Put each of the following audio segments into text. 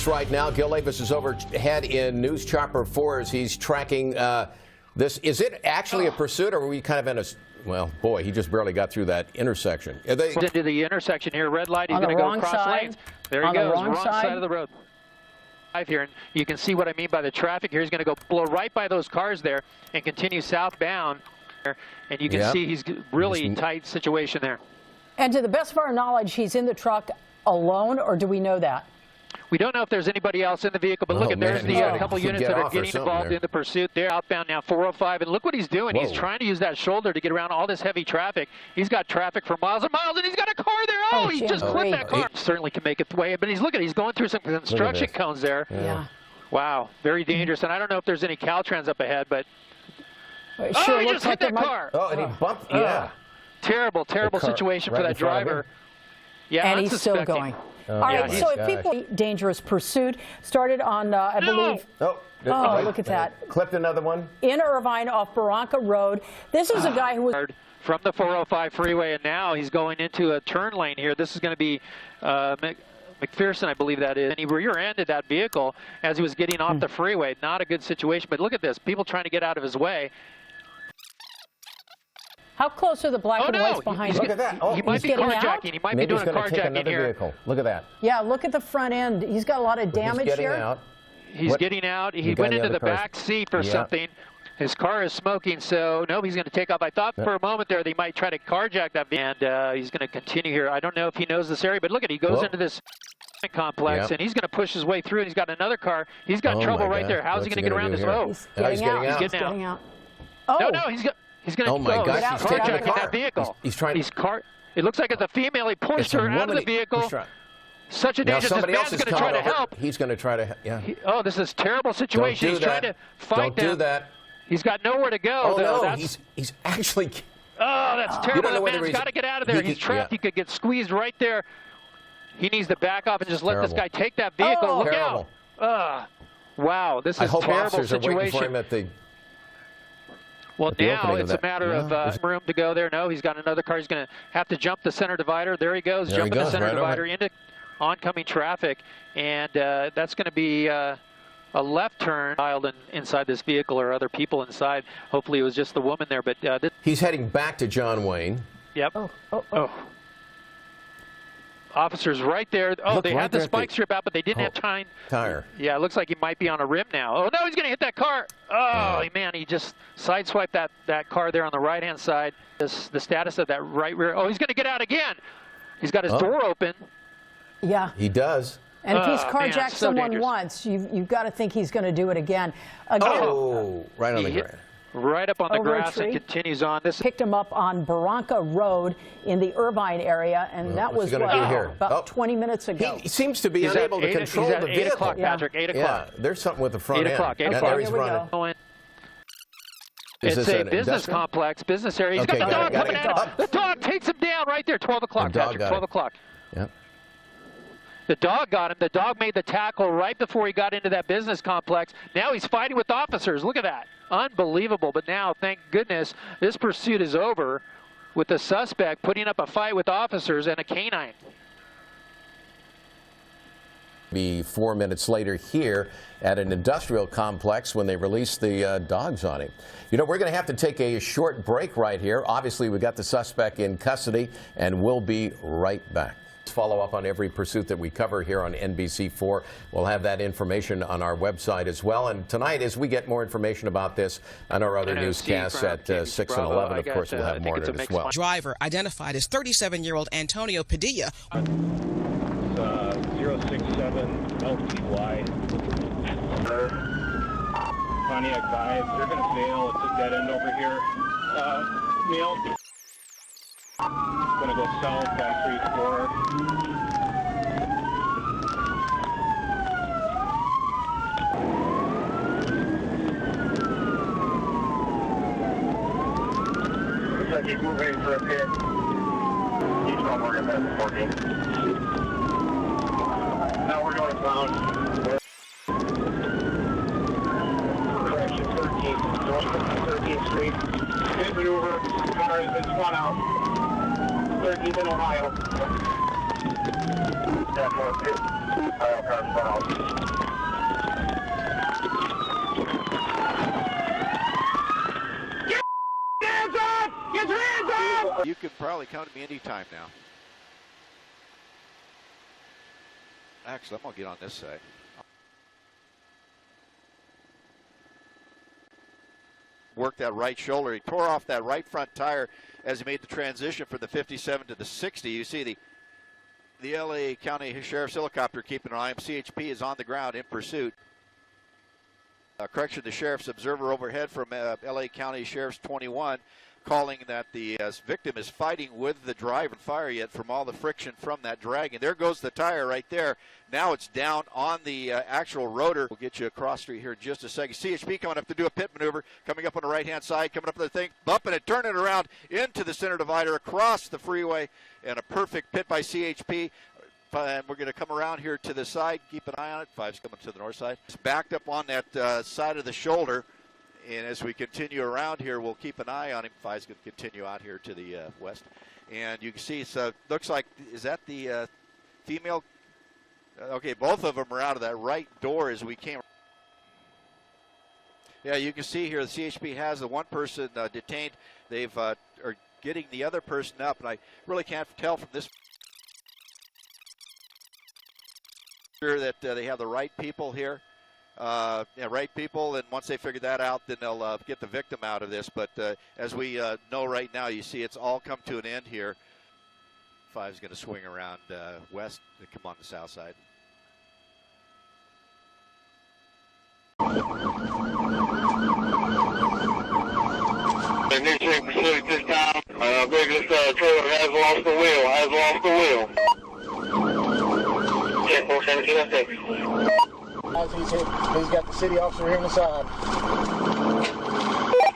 right now. Gil Davis is overhead in News Chopper 4 as he's tracking this. Is it actually a pursuit, or are we kind of in a... Well, boy, he just barely got through that intersection. Into the intersection here, red light. He's going to go cross lanes. There he goes, wrong side of the road. Here, and you can see what I mean by the traffic here. He's going to go blow right by those cars there and continue southbound. And you can see he's really tight situation there. And to the best of our knowledge, he's in the truck alone, or do we know that? We don't know if there's anybody else in the vehicle, but look, there's the couple units that are getting involved in the pursuit. They're outbound now, 405, and look what he's doing. He's trying to use that shoulder to get around all this heavy traffic. He's got traffic for miles and miles, and he's got a car there. Oh, he just clipped that car. Certainly can make its way, but he's going through some construction cones there. Yeah. Wow, very dangerous, and I don't know if there's any Caltrans up ahead, but... It sure he just hit that car. Oh, and he bumped, Terrible situation for that driver. Yeah, and he's still going. All right, so if people... Dangerous pursuit started on, I believe... Oh, look at that. Clipped another one. In Irvine off Barranca Road. This is a guy who was... From the 405 freeway, and now he's going into a turn lane here. This is going to be McPherson, I believe that is. And he rear-ended that vehicle as he was getting off the freeway. Not a good situation, but look at this. People trying to get out of his way. How close are the black and whites behind him? Look at that. He might be carjacking. He might be doing a carjacking here. Vehicle. Look at that. Yeah, look at the front end. He's got a lot of damage here. He's getting out. He went into the back seat or something. His car is smoking, so no, he's going to take off. I thought for a moment there they might try to carjack that van, and he's going to continue here. I don't know if he knows this area, but look at he goes into this complex, and he's going to push his way through, and he's got another car. He's got trouble right there. How's he going to get around this? He's getting out. Oh, no, he's going to go. He's carjacking that vehicle. He's trying to... It looks like it's a female. He pushed her out of the vehicle. Such a dangerous. This man's going to try to help. He's going to try to... Oh, this is a terrible situation. He's trying to fight them. Don't do that. He's got nowhere to go, though. No, he's actually... Oh, that's terrible. That man's got to get out of there. He's trapped. He could get squeezed right there. He needs to back off and just let this guy take that vehicle. Look out. Wow, this is a terrible situation. Well, now it's a matter of room to go there. No, he's got another car. He's going to have to jump the center divider. There he goes, jumping the center divider into oncoming traffic. And that's going to be... a left turn inside this vehicle or other people inside. Hopefully it was just the woman there, but he's heading back to John Wayne. Yep. Officers right there. Oh, they had the spike strip out, but they didn't have time. Tire. Yeah, it looks like he might be on a rim now. Oh no, he's going to hit that car. Oh man, he just sideswiped that car there on the right-hand side. The status of that right rear. Oh, he's going to get out again. He's got his door open. Yeah. He does. And if he's carjacked someone once, you've got to think he's going to do it again. Right on the grass. Right up on the grass and continues on. This picked him up on Barranca Road in the Irvine area, and that was about 20 minutes ago. He seems to be unable to control the vehicle. 8 o'clock, Patrick. 8 o'clock. Yeah, there's something with the front end. 8 o'clock. 8 o'clock. He's running. It's a business complex, business area. He's got the dog coming at him. The dog takes him down right there. 12 o'clock, Patrick. 12 o'clock. Yep. The dog got him. The dog made the tackle right before he got into that business complex. Now he's fighting with officers. Look at that. Unbelievable. But now, thank goodness, this pursuit is over with the suspect putting up a fight with officers and a canine. Be 4 minutes later here at an industrial complex when they release the dogs on him. You know, we're going to have to take a short break right here. Obviously, we got the suspect in custody, and we'll be right back. Follow up on every pursuit that we cover here on NBC4. We'll have that information on our website as well. And tonight, as we get more information about this and our other newscasts at 6 and 11, of course, we'll have more on it as well. Driver identified as 37-year-old Antonio Padilla. 067 LTY. Pontiac 5, they're going to fail. It's a dead end over here. Neil. Going to go south by 3-4. Looks like he's moving for a pit. He's not working at 14. Now we're going south. Correction 13th Street. Good maneuver. Car has been spun out. 13th in Ohio. You can probably come to me anytime now. Actually, I'm going to get on this side. Worked that right shoulder. He tore off that right front tire as he made the transition from the 57 to the 60. You see the LA County Sheriff's helicopter keeping an eye on him. CHP is on the ground in pursuit. Correction, the Sheriff's observer overhead from LA County Sheriff's 21 calling that the victim is fighting with the driver. Fire yet from all the friction from that drag. And there goes the tire right there. Now it's down on the actual rotor. We'll get you across street here in just a second. CHP coming up to do a pit maneuver, coming up on the right-hand side, coming up to the thing, bumping it, turning it around into the center divider, across the freeway, and a perfect pit by CHP. And we're going to come around here to the side, keep an eye on it. Five's coming to the north side. It's backed up on that side of the shoulder. And as we continue around here, we'll keep an eye on him. Five's going to continue out here to the west. And you can see, so looks like, is that the female? Okay, both of them are out of that right door as we came. Yeah, you can see here the CHP has the one person detained. They've are getting the other person up, and I really can't tell from this. Sure that they have the right people here. Right people, and once they figure that out, then they'll get the victim out of this. But as we know right now, you see it's all come to an end here. Five's going to swing around west and come on the south side. The new chick pursuit this time. Biggest trailer has lost the wheel. 10-4-7-2-6. He's got the city officer here on the side.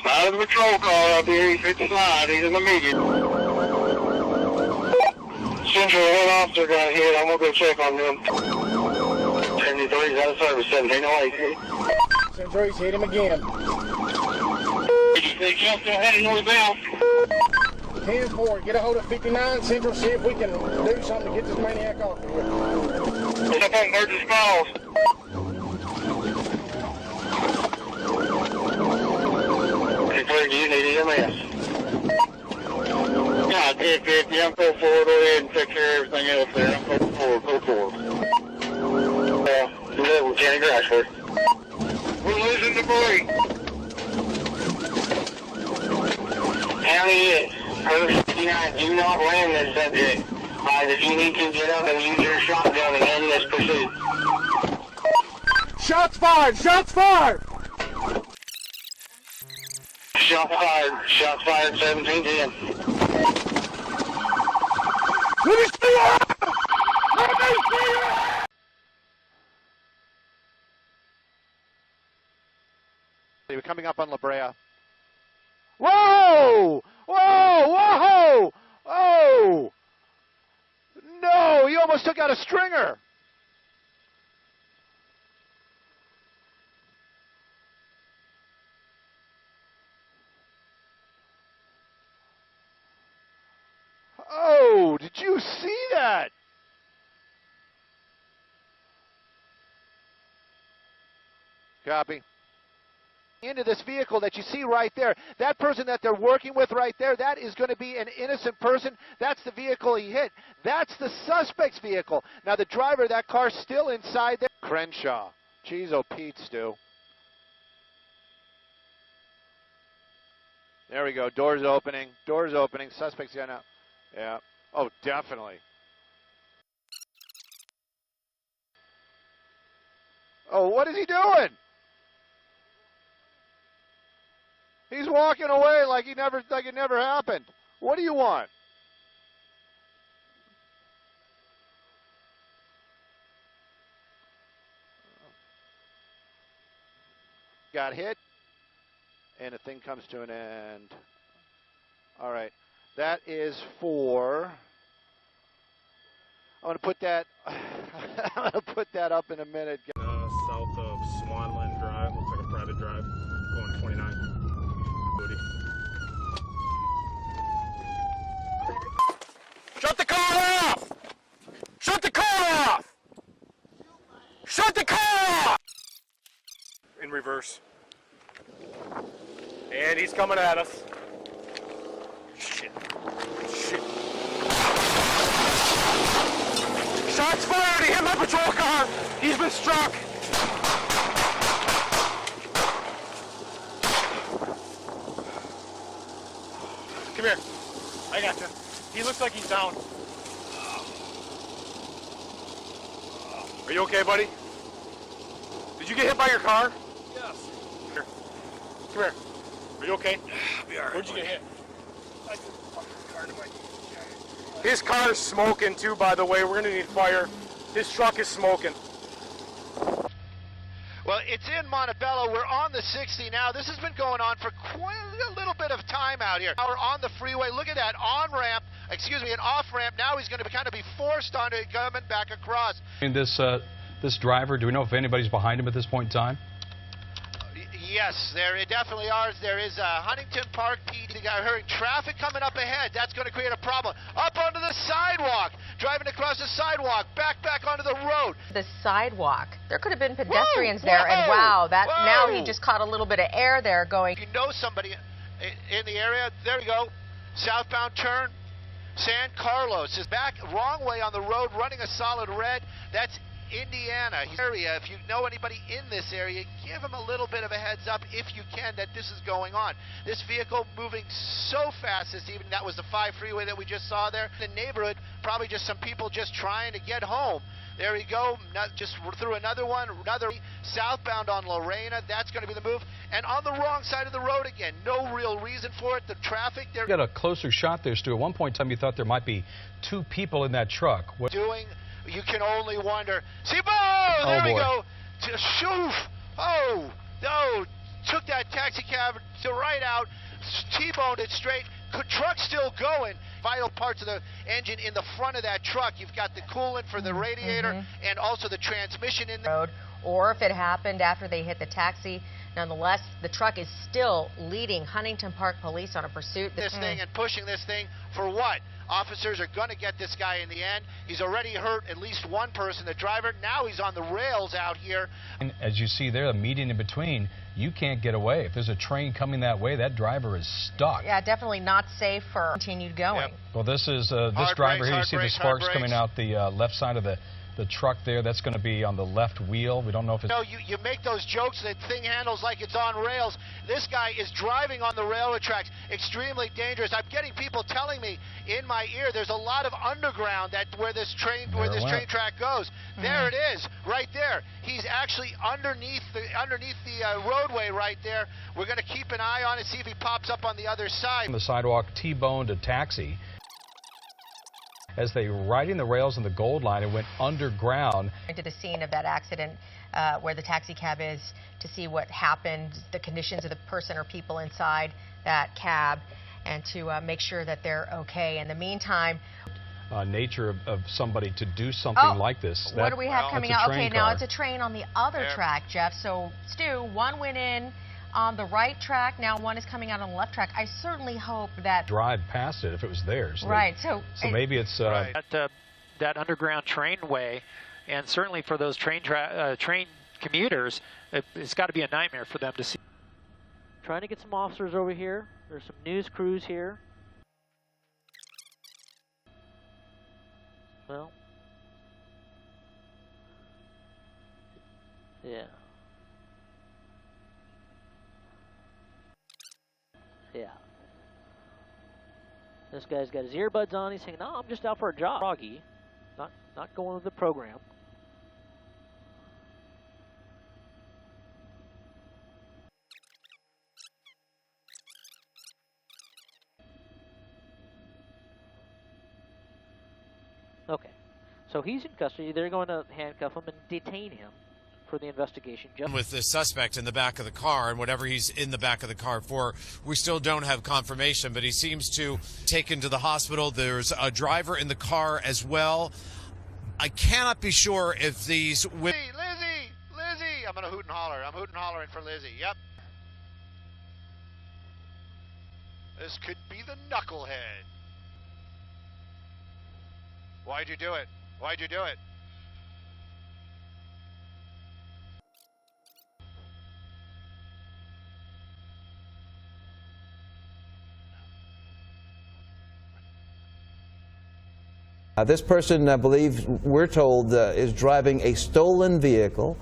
Side of the patrol car up here. He's hit the side. He's in the median. Central, one officer got hit. I'm going to go check on them. 73's out of service. 1708. Century's hit him again. 86, still heading northbound. 10-4, get a hold of 59 Central, see if we can do something to get this maniac off of here. It's up on Burgess Falls. Do you need EMS? Yeah, 1050. I'm full forward. Go ahead and take care of everything else there. I'm full forward. Lieutenant Grashford. We're losing debris. County is. Herb 59, do not land this subject. If you need to get up and use your shotgun and end this pursuit. Shots fired! Shots fired! Shots fired, 1710. Let me see her! Let me see her! They were coming up on La Brea. Whoa! Whoa! Whoa! Oh! No! He almost took out a stringer! Oh, did you see that? Copy. Into this vehicle that you see right there, that person that they're working with right there, that is going to be an innocent person. That's the vehicle he hit. That's the suspect's vehicle. Now the driver of that car's still inside there. Crenshaw. Jeez, oh Pete, Stu. There we go. Doors opening. Doors opening. Suspect's getting out. Yeah. Oh, definitely. Oh, what is he doing? He's walking away like it never happened. What do you want? Got hit, and the thing comes to an end. All right, that is for. I'm gonna put that. I'm gonna put that up in a minute. South of Swanland Drive, looks like a private drive, going 29. Shut the car off! reverse. And he's coming at us. Shit. Shit. Shots fired! He hit my patrol car! He's been struck! Come here. I got you. He looks like he's down. Are you okay, buddy? Did you get hit by your car? Yes. Here. Come here. Are you okay? I'll be all right. Where'd you get hit? His car is smoking too, by the way. We're gonna need fire. His truck is smoking. Well, it's in Montebello. We're on the 60 now. This has been going on for quite a little bit of time out here. Now we're on the freeway. Look at that on-ramp, an off-ramp. Now he's going to kind of be forced onto it coming back across. And this driver, do we know if anybody's behind him at this point in time? Yes, there definitely are. There is Huntington Park PD. I heard traffic coming up ahead. That's going to create a problem. Up onto the sidewalk. Driving across the sidewalk. Back onto the road. The sidewalk. There could have been pedestrians there, and wow, now he just caught a little bit of air there going. If you know somebody in the area, there we go. Southbound turn. San Carlos is back wrong way on the road, running a solid red. That's Indiana area. If you know anybody in this area, give them a little bit of a heads up if you can that this is going on. This vehicle moving so fast this evening. That was the 5 freeway that we just saw there. The neighborhood, probably just some people just trying to get home. There we go. Just through another one, another southbound on Lorena. That's going to be the move. And on the wrong side of the road again. No real reason for it. The traffic there. Got a closer shot there, Stu. At one point in time, you thought there might be 2 people in that truck. What? You can only wonder. See, there we go. Shoof. Oh, took that taxi cab to right out, T-boned it straight. Truck's still going. Vital parts of the engine in the front of that truck. You've got the coolant for the radiator and also the transmission in the road. Or if it happened after they hit the taxi, nonetheless, the truck is still leading Huntington Park police on a pursuit. This thing and pushing this thing for what? Officers are going to get this guy in the end. He's already hurt at least one person, the driver. Now he's on the rails out here. And as you see there, the median in between, you can't get away. If there's a train coming that way, that driver is stuck. Yeah, definitely not safe for continued going. Yep. Well, this is this driver here. You see the sparks coming out the left side of the truck there. That's going to be on the left wheel. We don't know if it's... No, you make those jokes, that thing handles like it's on rails. This guy is driving on the railroad tracks. Extremely dangerous. I'm getting people telling me in my ear there's a lot of underground where this train track goes. There it is, right there. He's actually underneath the roadway right there. We're going to keep an eye on it, see if he pops up on the other side. On the sidewalk, T-boned a taxi. As they were riding the rails in the Gold Line, it went underground. To the scene of that accident where the taxi cab is to see what happened, the conditions of the person or people inside that cab, and to make sure that they're okay. In the meantime, nature of somebody to do something like this. What do we have coming out? Okay, now car. it's a train on the other track, Jeff. So, Stu, one went in on the right track, now one is coming out on the left track. I certainly hope that... Drive past it if it was theirs. Right, so maybe it's... that underground trainway, and certainly for those train commuters, it's got to be a nightmare for them to see. Trying to get some officers over here. There's some news crews here. Well... Yeah. Yeah. This guy's got his earbuds on. He's saying, "No, I'm just out for a jog." Froggy, not going with the program. Okay, so he's in custody. They're going to handcuff him and detain him for the investigation. With the suspect in the back of the car, and whatever he's in the back of the car for, we still don't have confirmation, but he seems to taken to the hospital. There's a driver in the car as well. I cannot be sure if these... Lizzie! I'm going to hoot and holler. I'm hooting and hollering for Lizzie. Yep. This could be the knucklehead. Why'd you do it? Why'd you do it? This person, I believe, we're told, is driving a stolen vehicle.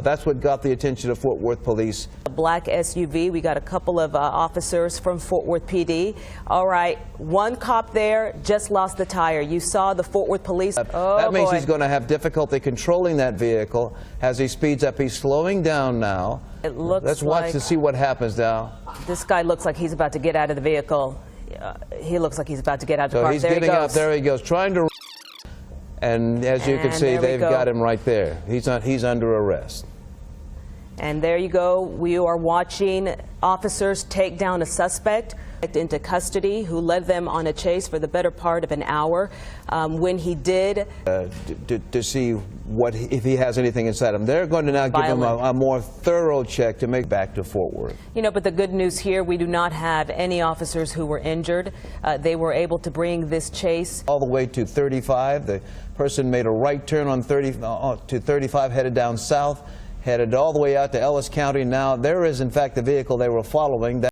That's what got the attention of Fort Worth Police. A black SUV. We got a couple of officers from Fort Worth PD. All right, one cop there just lost the tire. You saw the Fort Worth Police. That means he's going to have difficulty controlling that vehicle as he speeds up. He's slowing down now. It looks Let's watch to see what happens now. This guy looks like he's about to get out of the vehicle. He looks like he's about to get out of the So car. he's There getting he out. goes. There he goes, trying to. And as you can see, they've got him right there. He's under arrest. And there you go. We are watching officers take down a suspect into custody who led them on a chase for the better part of an hour. When he did, to see if he has anything inside him. They're going to now give him a more thorough check to make back to Fort Worth. You know, but the good news here, we do not have any officers who were injured. They were able to bring this chase all the way to 35. The person made a right turn on 35, headed down south, headed all the way out to Ellis County. Now, there is, in fact, the vehicle they were following.